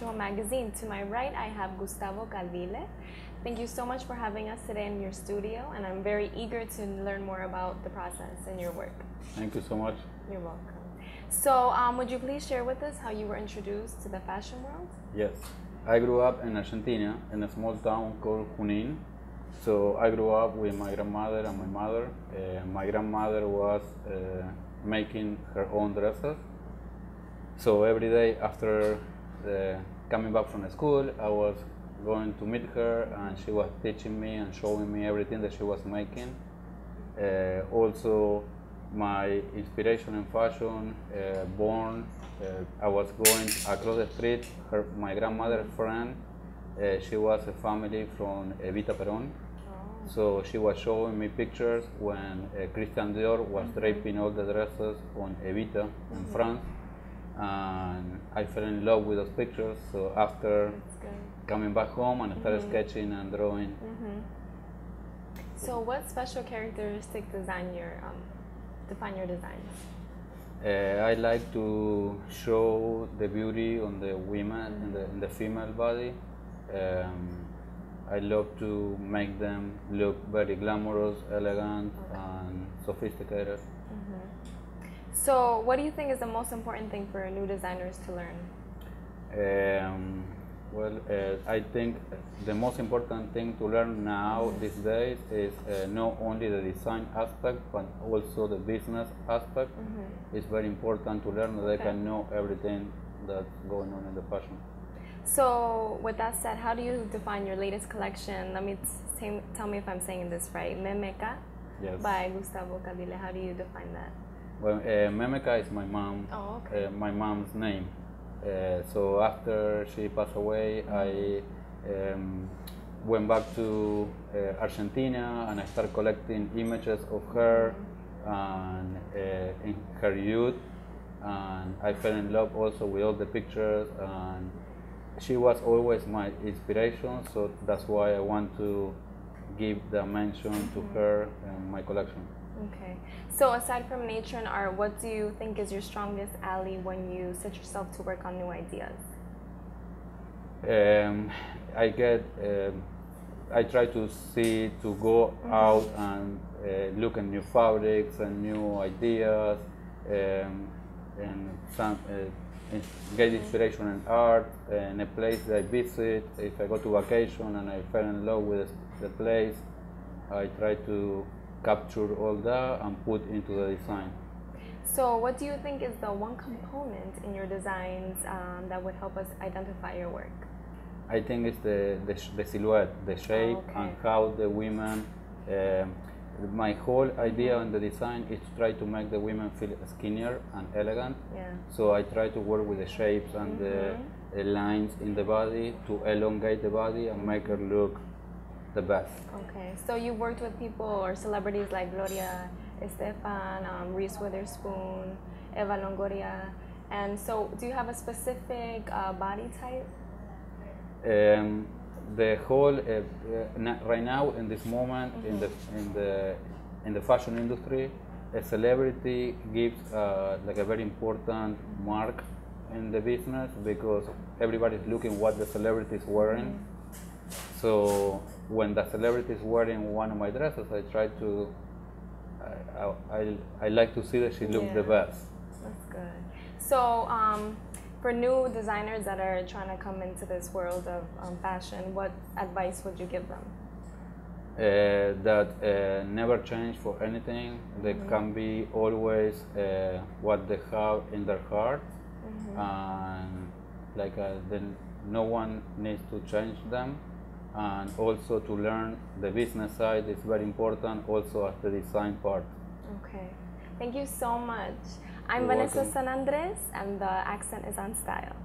Visual Magazine. To my right, I have Gustavo Cadile. Thank you so much for having us today in your studio, and I'm very eager to learn more about the process and your work. Thank you so much. You're welcome. So, would you please share with us how you were introduced to the fashion world? Yes, I grew up in Argentina in a small town called Junín. So I grew up with my grandmother and my mother. My grandmother was making her own dresses. So every day after coming back from school, I was going to meet her, and she was teaching me and showing me everything that she was making. Also, my inspiration in fashion, I was going across the street. My grandmother's friend, she was a family from Evita Perón. So she was showing me pictures when Christian Dior was draping all the dresses on Evita in France, and I fell in love with those pictures. So after coming back home, and started sketching and drawing. So what special characteristics define your designs? I like to show the beauty on the women, in the female body. I love to make them look very glamorous, elegant, and sophisticated. So what do you think is the most important thing for new designers to learn? I think the most important thing to learn now these days is not only the design aspect, but also the business aspect. It's very important to learn that they can know everything that's going on in the fashion. So with that said, how do you define your latest collection? Let me tell me if I'm saying this right. Memeca by Gustavo Cadile. How do you define that? Well, Memeca is my mom. Oh, okay. My mom's name. So after she passed away, I went back to Argentina, and I started collecting images of her and in her youth, and I fell in love also with all the pictures, and she was always my inspiration, so that's why I want to give the mention to her in my collection. Okay. So aside from nature and art, what do you think is your strongest ally when you set yourself to work on new ideas? I try to go out and look at new fabrics and new ideas, and get inspiration in art, in a place that I visit. If I go to vacation and I fell in love with the place, I try to capture all that and put into the design. So what do you think is the one component in your designs that would help us identify your work? I think it's the silhouette, the shape, and how the women, my whole idea in the design is to try to make the women feel skinnier and elegant. So I try to work with the shapes and the lines in the body to elongate the body and make her look the best. Okay, so you worked with people or celebrities like Gloria Estefan, Reese Witherspoon, Eva Longoria, and so do you have a specific body type? The whole right now in this moment in the fashion industry, a celebrity gives like a very important mark in the business, because everybody's looking what the celebrity is wearing. So when the celebrity is wearing one of my dresses, I try to, I like to see that she looks the best. That's good. So for new designers that are trying to come into this world of fashion, what advice would you give them? That never change for anything. They can be always what they have in their heart, and like then no one needs to change them. And also to learn the business side is very important, also as the design part. Okay, thank you so much. I'm You're Vanesa welcome. San Andrés, and the accent is on style.